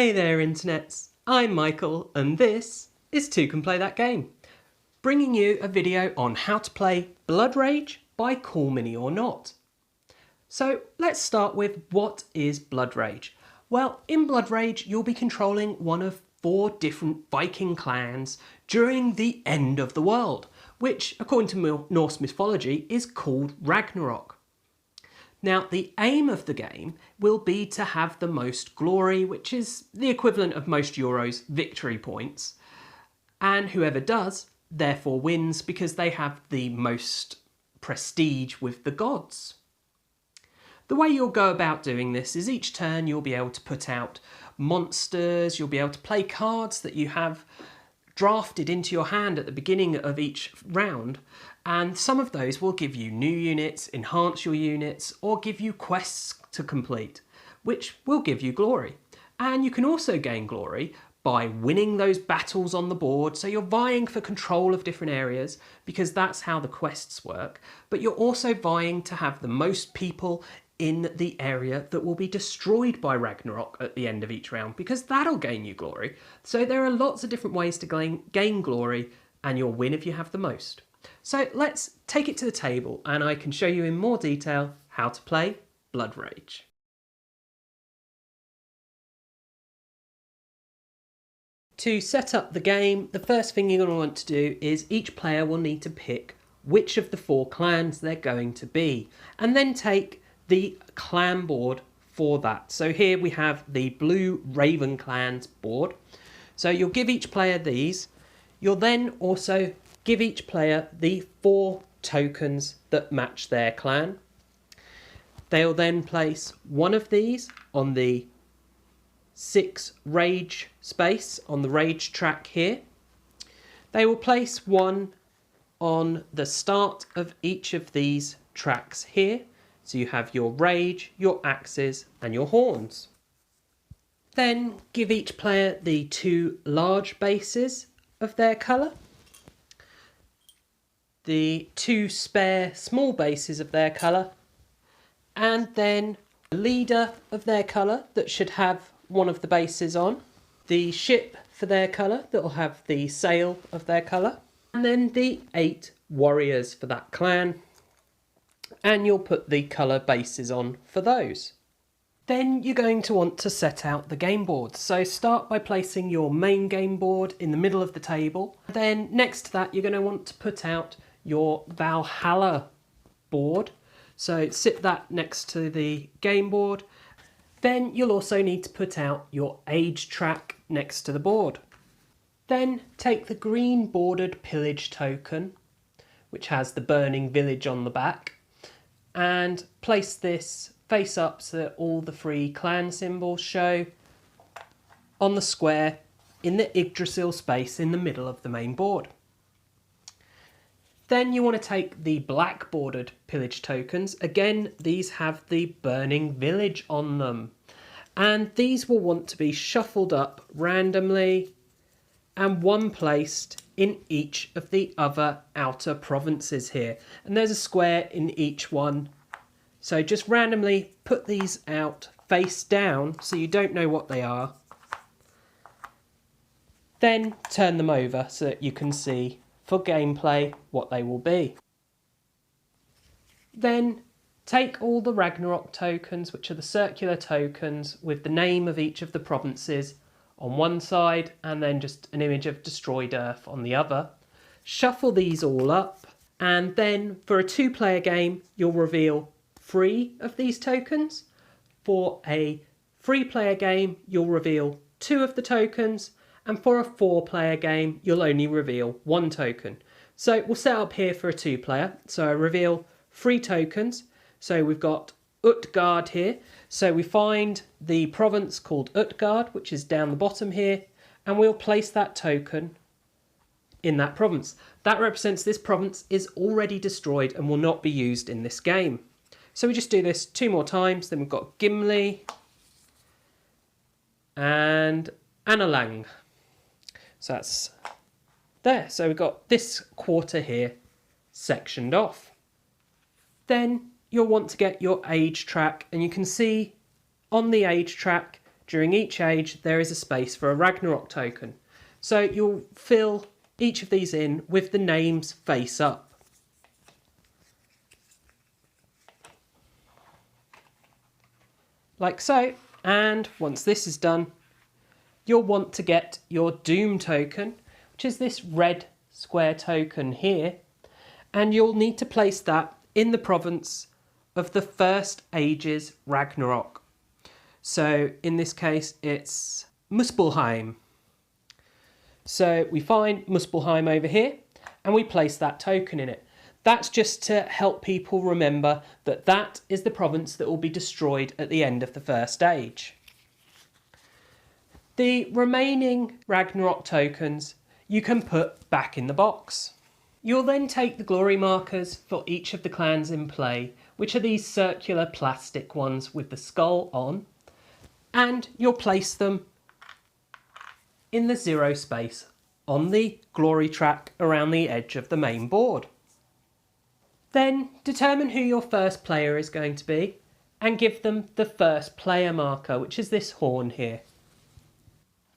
Hey there internets, I'm Michael and this is Toucan Play That Game, bringing you a video on how to play Blood Rage by Cool Mini or Not. So let's start with what is Blood Rage. Well, in Blood Rage you'll be controlling one of 4 different Viking clans during the end of the world, which according to Norse mythology is called Ragnarok. Now, the aim of the game will be to have the most glory, which is the equivalent of most Euros victory points. And whoever does, therefore wins because they have the most prestige with the gods. The way you'll go about doing this is each turn you'll be able to put out monsters, you'll be able to play cards that you have drafted into your hand at the beginning of each round, and some of those will give you new units, enhance your units, or give you quests to complete, which will give you glory. And you can also gain glory by winning those battles on the board, so you're vying for control of different areas because that's how the quests work, but you're also vying to have the most people in the area that will be destroyed by Ragnarok at the end of each round, because that'll gain you glory. So there are lots of different ways to gain glory, and you'll win if you have the most. So let's take it to the table and I can show you in more detail how to play Blood Rage. To set up the game, the first thing you're going to want to do is each player will need to pick which of the 4 clans they're going to be, and then take the clan board for that. So here we have the Blue Raven Clans board. So you'll give each player these. You'll then also give each player the 4 tokens that match their clan. They'll then place one of these on the 6 rage space on the rage track here. They will place one on the start of each of these tracks here. So you have your rage, your axes and your horns. Then give each player the 2 large bases of their colour, the 2 spare small bases of their colour, and then the leader of their colour that should have one of the bases on, the ship for their colour that will have the sail of their colour, and then the 8 warriors for that clan. And you'll put the colour bases on for those. Then you're going to want to set out the game board. So start by placing your main game board in the middle of the table. Then next to that you're going to want to put out your Valhalla board. So sit that next to the game board. Then you'll also need to put out your age track next to the board. Then take the green bordered pillage token, which has the burning village on the back, and place this face up so that all the 3 clan symbols show on the square in the Yggdrasil space in the middle of the main board. Then you want to take the black bordered pillage tokens. Again, these have the burning village on them, and these will want to be shuffled up randomly and one placed in each of the other outer provinces here. And there's a square in each one. So just randomly put these out face down so you don't know what they are. Then turn them over so that you can see for gameplay what they will be. Then take all the Ragnarok tokens, which are the circular tokens with the name of each of the provinces on one side and then just an image of destroyed earth on the other. Shuffle these all up, and then for a 2-player game you'll reveal 3 of these tokens. For a 3-player game you'll reveal 2 of the tokens, and for a 4-player game you'll only reveal 1 token. So we'll set up here for a 2-player. So I reveal 3 tokens. So we've got Utgard here. So we find the province called Utgard, which is down the bottom here, and we'll place that token in that province. That represents this province is already destroyed and will not be used in this game. So we just do this 2 more times. Then we've got Gimli and Analang. So that's there. So we've got this quarter here sectioned off. Then you'll want to get your age track, and you can see on the age track during each age there is a space for a Ragnarok token. So you'll fill each of these in with the names face up. Like so, and once this is done, you'll want to get your Doom token, which is this red square token here, and you'll need to place that in the province of the first age's Ragnarok. So in this case it's Muspelheim. So we find Muspelheim over here and we place that token in it. That's just to help people remember that that is the province that will be destroyed at the end of the first age. The remaining Ragnarok tokens you can put back in the box. You'll then take the glory markers for each of the clans in play, which are these circular plastic ones with the skull on, and you'll place them in the 0 space on the glory track around the edge of the main board. Then determine who your first player is going to be and give them the first player marker, which is this horn here.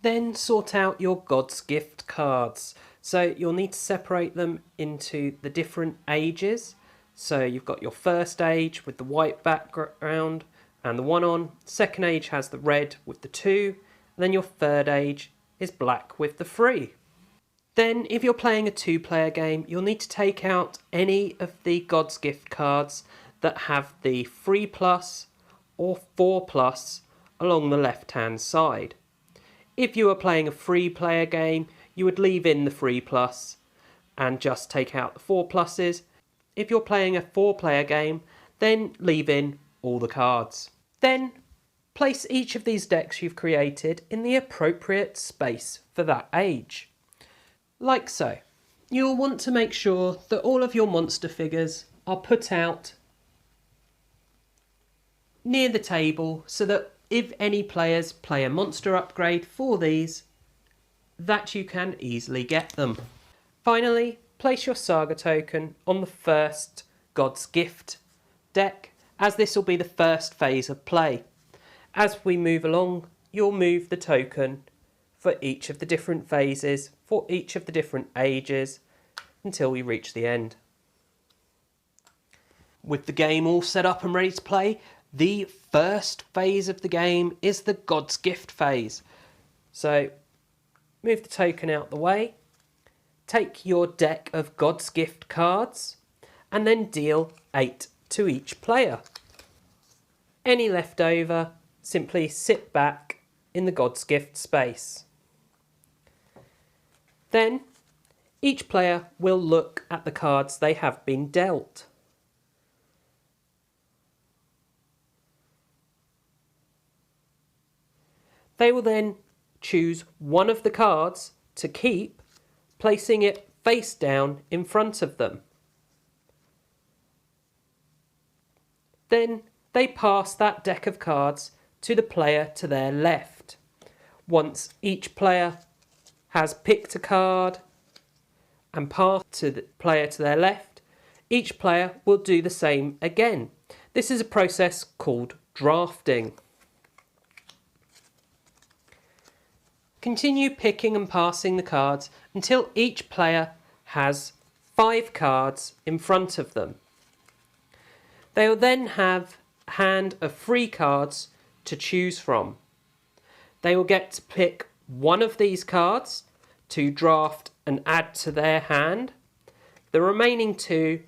Then sort out your God's Gift cards. So you'll need to separate them into the different ages. So you've got your first age with the white background and the 1 on. Second age has the red with the 2. And then your third age is black with the 3. Then if you're playing a 2-player game, you'll need to take out any of the God's Gift cards that have the 3+ or 4+ along the left-hand side. If you are playing a 3-player game, you would leave in the 3+ and just take out the 4+. If you're playing a 4-player game, then leave in all the cards. Then place each of these decks you've created in the appropriate space for that age. Like so. You'll want to make sure that all of your monster figures are put out near the table so that if any players play a monster upgrade for these, that you can easily get them. Finally, place your Saga token on the first God's Gift deck, as this will be the first phase of play. As we move along, you'll move the token for each of the different phases, for each of the different ages, until we reach the end. With the game all set up and ready to play, the first phase of the game is the God's Gift phase. So move the token out the way, take your deck of God's Gift cards, and then deal 8 to each player. Any left over, simply sit back in the God's Gift space. Then each player will look at the cards they have been dealt. They will then choose one of the cards to keep, placing it face down in front of them. Then they pass that deck of cards to the player to their left. Once each player has picked a card and passed to the player to their left, each player will do the same again. This is a process called drafting. Continue picking and passing the cards until each player has 5 cards in front of them. They will then have a hand of 3 cards to choose from. They will get to pick one of these cards to draft and add to their hand. The remaining 2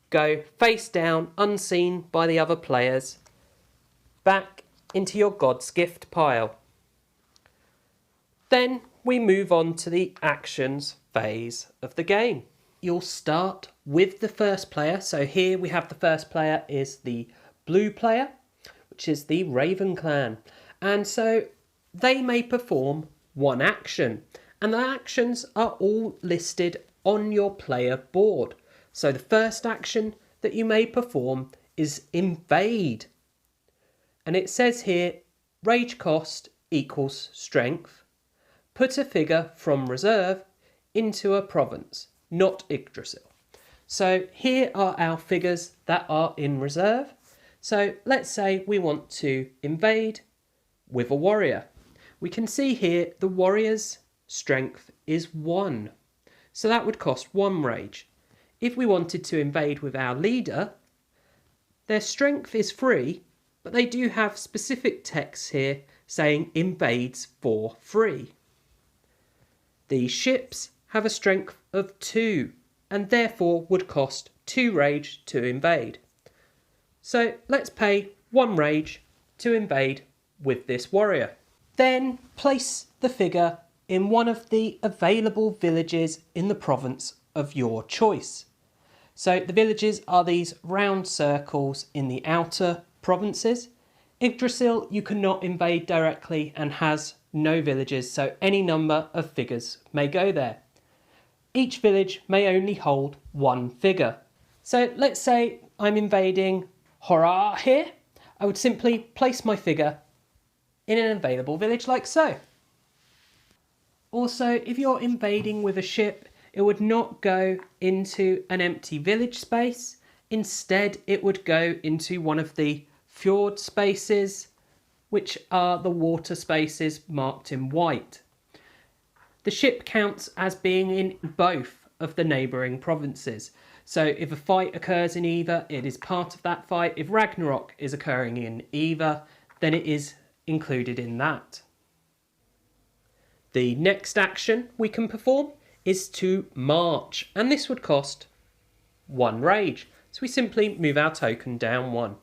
go face down, unseen by the other players, back into your God's Gift pile. Then we move on to the actions phase of the game. You'll start with the first player. So here we have the first player is the blue player, which is the Raven clan. And so they may perform one action. And the actions are all listed on your player board. So the first action that you may perform is invade. And it says here, rage cost equals strength. Put a figure from reserve into a province, not Yggdrasil. So here are our figures that are in reserve. So let's say we want to invade with a warrior. We can see here the warrior's strength is 1. So that would cost 1 rage. If we wanted to invade with our leader, their strength is 3, but they do have specific text here saying invades for free. These ships have a strength of 2 and therefore would cost 2 rage to invade. So let's pay 1 rage to invade with this warrior. Then place the figure in one of the available villages in the province of your choice. So the villages are these round circles in the outer provinces. Yggdrasil you cannot invade directly and has no villages, so any number of figures may go there. Each village may only hold 1 figure. So let's say I'm invading Horror here. I would simply place my figure in an available village like so. Also, if you're invading with a ship, it would not go into an empty village space. Instead, it would go into one of the fjord spaces, which are the water spaces marked in white. The ship counts as being in both of the neighbouring provinces. So if a fight occurs in either, it is part of that fight. If Ragnarok is occurring in either, then it is included in that. The next action we can perform is to march, and this would cost 1 rage. So we simply move our token down 1.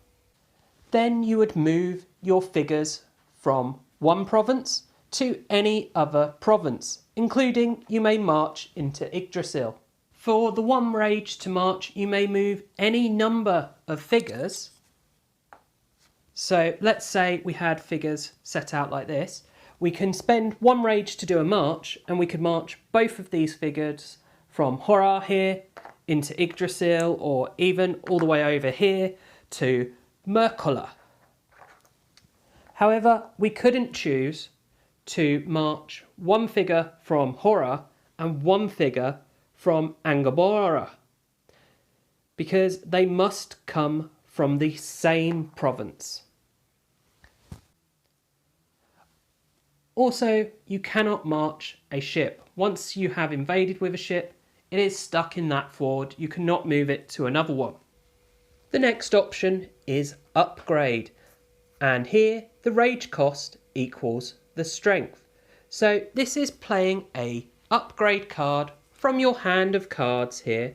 Then you would move your figures from one province to any other province, including you may march into Yggdrasil. For the 1 rage to march, you may move any number of figures. So let's say we had figures set out like this. We can spend 1 rage to do a march, and we could march both of these figures from Horror here into Yggdrasil, or even all the way over here to Merkola. However, we couldn't choose to march 1 figure from Horror and 1 figure from Angabora, because they must come from the same province. Also, you cannot march a ship. Once you have invaded with a ship, it is stuck in that fjord. You cannot move it to another one. The next option is upgrade, and here the rage cost equals the strength. So this is playing a upgrade card from your hand of cards here.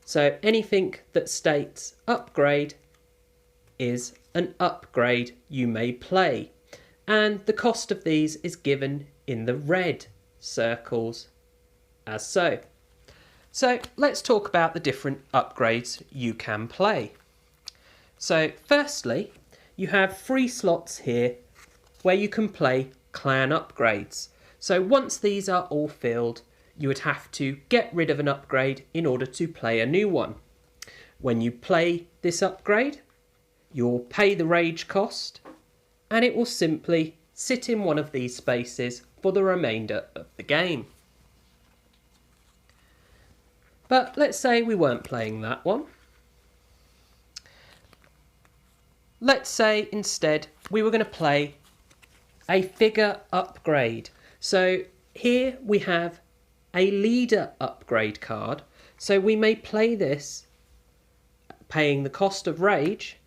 So anything that states upgrade is an upgrade you may play, and the cost of these is given in the red circles as so. So let's talk about the different upgrades you can play. So firstly, you have 3 slots here where you can play clan upgrades. So once these are all filled, you would have to get rid of an upgrade in order to play a new one. When you play this upgrade, you'll pay the rage cost, and it will simply sit in one of these spaces for the remainder of the game. But let's say we weren't playing that one. Let's say instead we were going to play a figure upgrade. So here we have a leader upgrade card. So we may play this paying the cost of rage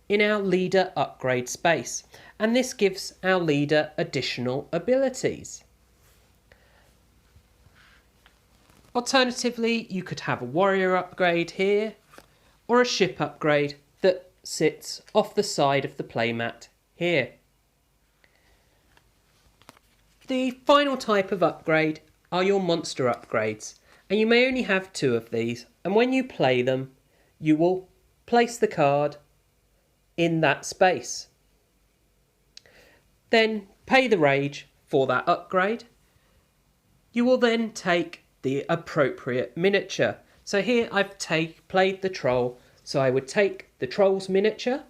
in our leader upgrade space. And this gives our leader additional abilities. Alternatively, you could have a warrior upgrade here, or a ship upgrade that sits off the side of the playmat here. The final type of upgrade are your monster upgrades, and you may only have 2 of these, and when you play them, you will place the card in that space. Then pay the rage for that upgrade. You will then take the appropriate miniature. So here I've played the troll, so I would take the troll's miniature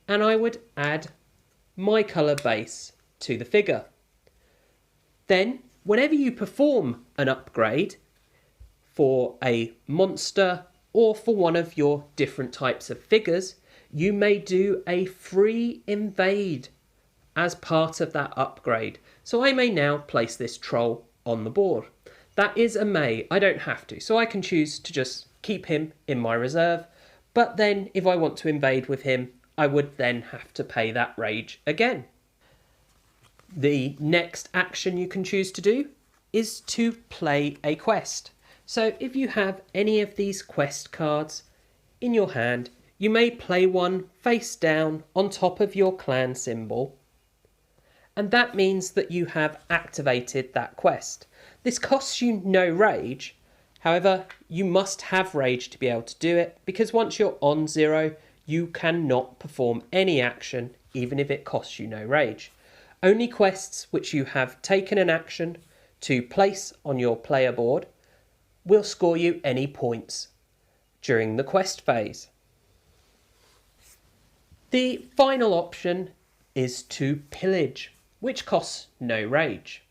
and I would add my colour base to the figure. Then whenever you perform an upgrade for a monster or for one of your different types of figures, you may do a free invade as part of that upgrade. So I may now place this troll on the board. That is a may, I don't have to. So I can choose to just keep him in my reserve. But then if I want to invade with him, I would then have to pay that rage again. The next action you can choose to do is to play a quest. So if you have any of these quest cards in your hand, you may play one face down on top of your clan symbol. And that means that you have activated that quest. This costs you no rage. However, you must have rage to be able to do it, because once you're on 0, you cannot perform any action, even if it costs you no rage. Only quests which you have taken an action to place on your player board will score you any points during the quest phase. The final option is to pillage, which costs no rage.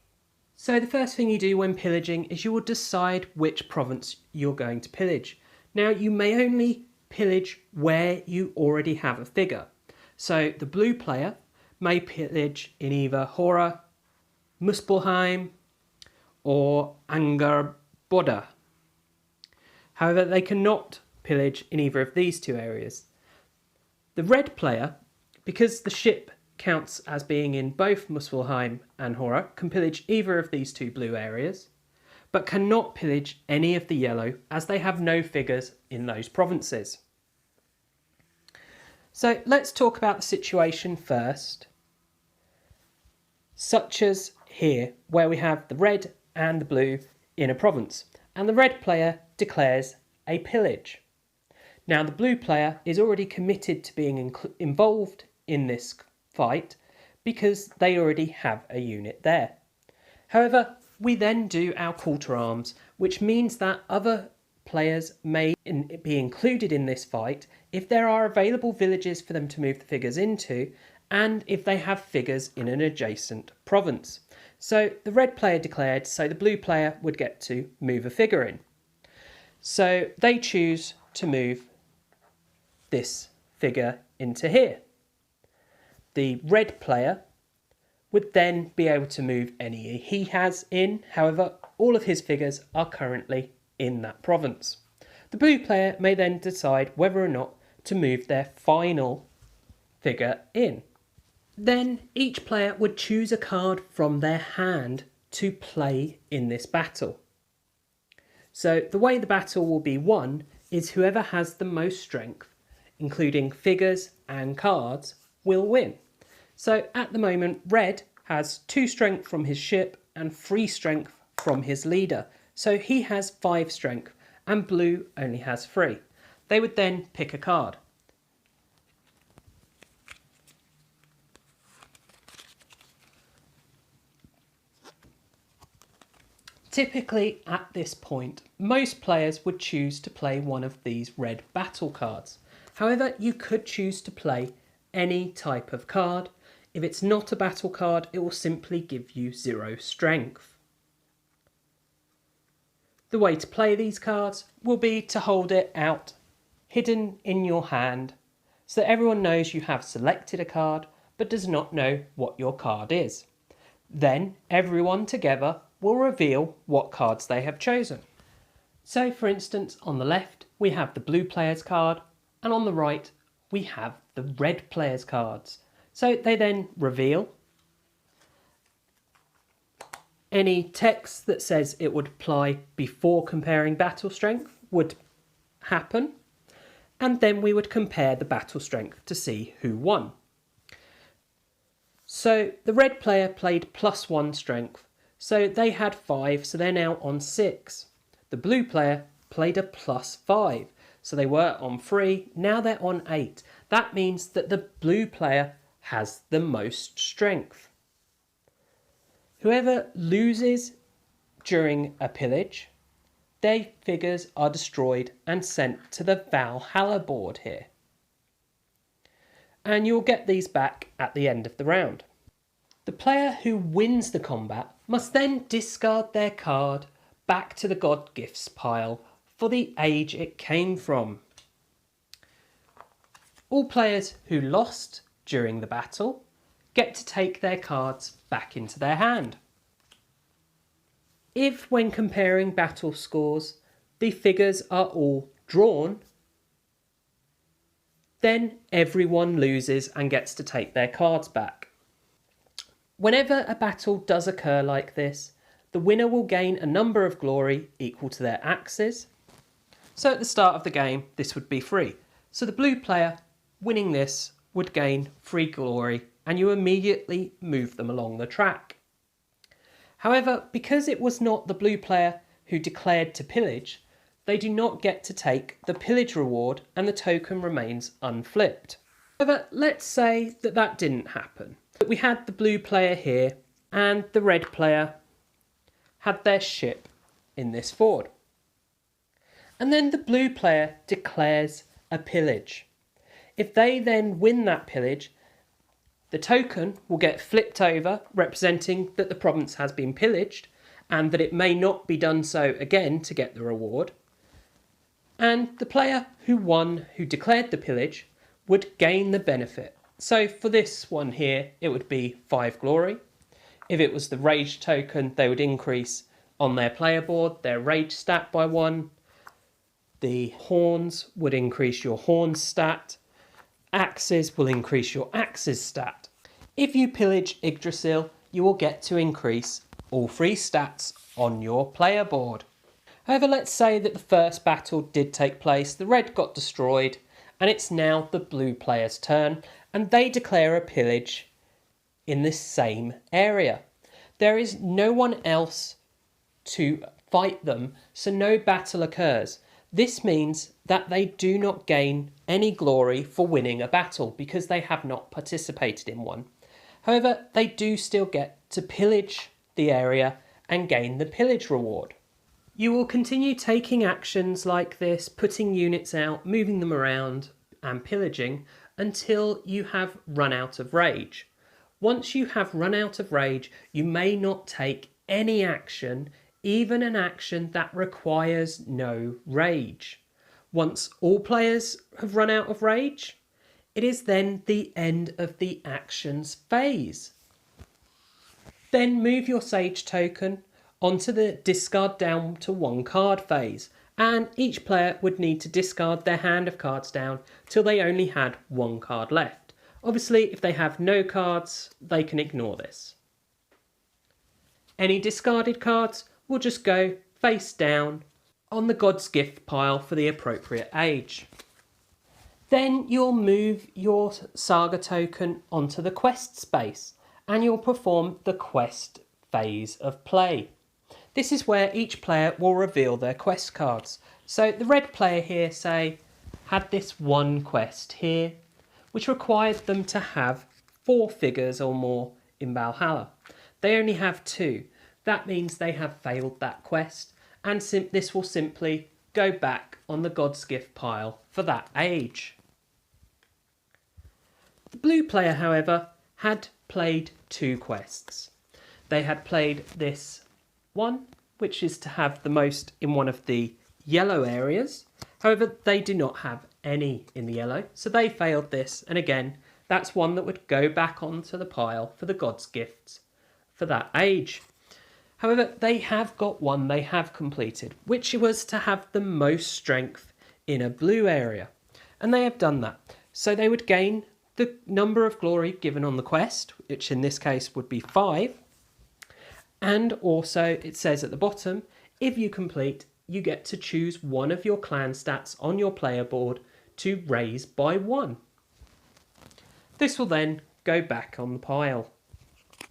So the first thing you do when pillaging is you will decide which province you're going to pillage. Now you may only pillage where you already have a figure. So the blue player may pillage in either Hora, Muspelheim or Angerboda. However, they cannot pillage in either of these two areas. The red player, because the ship counts as being in both Muspelheim and Hora, can pillage either of these two blue areas, but cannot pillage any of the yellow as they have no figures in those provinces. So let's talk about the situation first, such as here where we have the red and the blue in a province, and the red player declares a pillage. Now the blue player is already committed to being involved in this fight because they already have a unit there. However, we then do our call to arms, which means that other players may be included in this fight if there are available villages for them to move the figures into, and if they have figures in an adjacent province. So the red player declared, so the blue player would get to move a figure in. So they choose to move this figure into here. The red player would then be able to move any he has in. However, all of his figures are currently in that province. The blue player may then decide whether or not to move their final figure in. Then each player would choose a card from their hand to play in this battle. So the way the battle will be won is whoever has the most strength, including figures and cards, will win. So at the moment, red has 2 strength from his ship and 3 strength from his leader. So he has 5 strength and blue only has 3. They would then pick a card. Typically at this point, most players would choose to play one of these red battle cards. However, you could choose to play any type of card. If it's not a battle card, it will simply give you 0 strength. The way to play these cards will be to hold it out, hidden in your hand, so that everyone knows you have selected a card, but does not know what your card is. Then everyone together will reveal what cards they have chosen. So for instance, on the left, we have the blue player's card, and on the right, we have the red player's cards. So they then reveal. Any text that says it would apply before comparing battle strength would happen. And then we would compare the battle strength to see who won. So the red player played +1 strength. So they had 5, so they're now on 6. The blue player played a +5. So they were on 3, now they're on 8. That means that the blue player has the most strength. Whoever loses during a pillage, their figures are destroyed and sent to the Valhalla board here. And you'll get these back at the end of the round. The player who wins the combat must then discard their card back to the God Gifts pile for the age it came from. All players who lost during the battle get to take their cards back into their hand. If, when comparing battle scores, the figures are all drawn, then everyone loses and gets to take their cards back. Whenever a battle does occur like this, the winner will gain a number of glory equal to their axes. So at the start of the game, this would be free. So the blue player winning this would gain 3 glory, and you immediately move them along the track. However, because it was not the blue player who declared to pillage, they do not get to take the pillage reward and the token remains unflipped. However, let's say that that didn't happen. That we had the blue player here and the red player had their ship in this ford. And then the blue player declares a pillage. If they then win that pillage, the token will get flipped over, representing that the province has been pillaged and that it may not be done so again to get the reward. And the player who won, who declared the pillage, would gain the benefit. So for this one here, it would be 5 glory. If it was the rage token, they would increase on their player board their rage stat by 1. The horns would increase your horns stat. Axes will increase your axes stat. If you pillage Yggdrasil, you will get to increase all 3 stats on your player board. However, let's say that the first battle did take place, the red got destroyed, and it's now the blue player's turn, and they declare a pillage in this same area. There is no one else to fight them, so no battle occurs. This means that they do not gain any glory for winning a battle because they have not participated in one. However, they do still get to pillage the area and gain the pillage reward. You will continue taking actions like this, putting units out, moving them around and pillaging until you have run out of rage. Once you have run out of rage, you may not take any action, even an action that requires no rage. Once all players have run out of rage, it is then the end of the actions phase. Then move your sage token onto the discard down to 1 card phase, and each player would need to discard their hand of cards down till they only had 1 card left. Obviously, if they have no cards, they can ignore this. Any discarded cards will just go face down on the God's Gift pile for the appropriate age. Then you'll move your saga token onto the quest space and you'll perform the quest phase of play. This is where each player will reveal their quest cards. So the red player here, say, had this one quest here, which required them to have 4 figures or more in Valhalla. They only have 2. That means they have failed that quest, and this will simply go back on the God's Gift pile for that age. The blue player, however, had played 2 quests. They had played this one, which is to have the most in one of the yellow areas. However, they do not have any in the yellow, so they failed this, and again, that's one that would go back onto the pile for the God's Gifts for that age. However, they have got one they have completed, which was to have the most strength in a blue area, and they have done that. So they would gain the number of glory given on the quest, which in this case would be 5, and also it says at the bottom, if you complete, you get to choose one of your clan stats on your player board to raise by 1. This will then go back on the pile.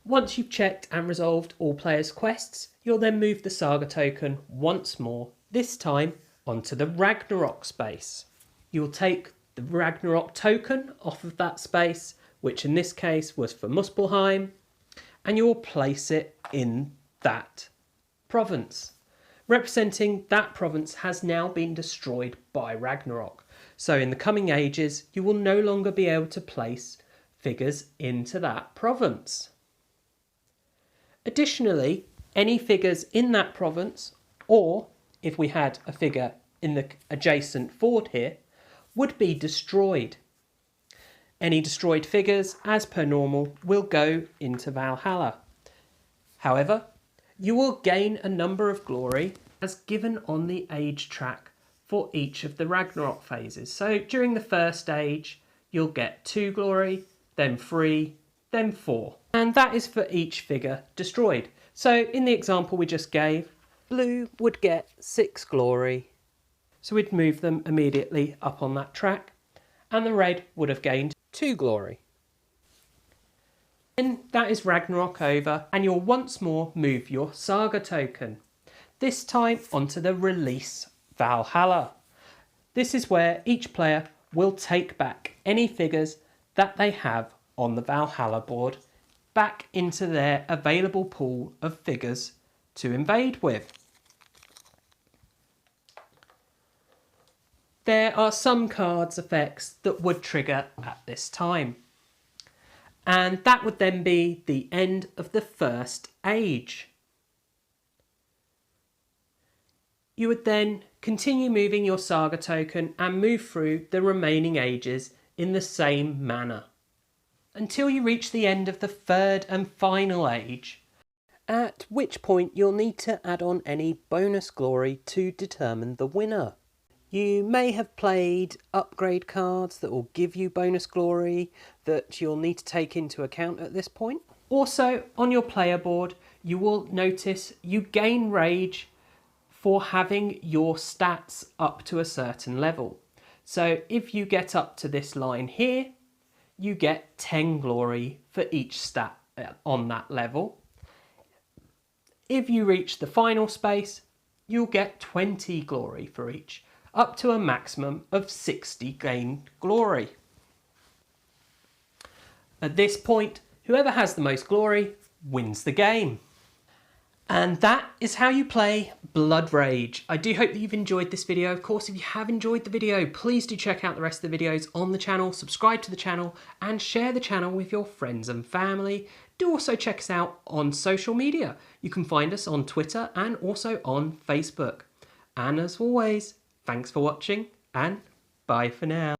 Once you've checked and resolved all players' quests, you'll then move the saga token once more, this time onto the Ragnarok space. You'll take the Ragnarok token off of that space, which in this case was for Muspelheim, and you'll place it in that province, representing that province has now been destroyed by Ragnarok. So in the coming ages, you will no longer be able to place figures into that province. Additionally, any figures in that province, or if we had a figure in the adjacent fort here, would be destroyed. Any destroyed figures, as per normal, will go into Valhalla. However, you will gain a number of glory as given on the age track for each of the Ragnarok phases. So during the first age, you'll get 2 glory, then 3, then 4. And that is for each figure destroyed. So in the example we just gave, blue would get 6 glory. So we'd move them immediately up on that track, and the red would have gained 2 glory. Then that is Ragnarok over, and you'll once more move your saga token, this time onto the release Valhalla. This is where each player will take back any figures that they have on the Valhalla board back into their available pool of figures to invade with. There are some cards effects that would trigger at this time, and that would then be the end of the first age. You would then continue moving your saga token and move through the remaining ages in the same manner until you reach the end of the third and final age, at which point you'll need to add on any bonus glory to determine the winner. You may have played upgrade cards that will give you bonus glory that you'll need to take into account at this point. Also, on your player board, you will notice you gain rage for having your stats up to a certain level. So if you get up to this line here, you get 10 glory for each stat on that level. If you reach the final space, you'll get 20 glory for each, up to a maximum of 60 gained glory. At this point, whoever has the most glory wins the game. And that is how you play Blood Rage. I do hope that you've enjoyed this video. Of course, if you have enjoyed the video, please do check out the rest of the videos on the channel, subscribe to the channel, and share the channel with your friends and family. Do also check us out on social media. You can find us on Twitter and also on Facebook. And as always, thanks for watching, and bye for now.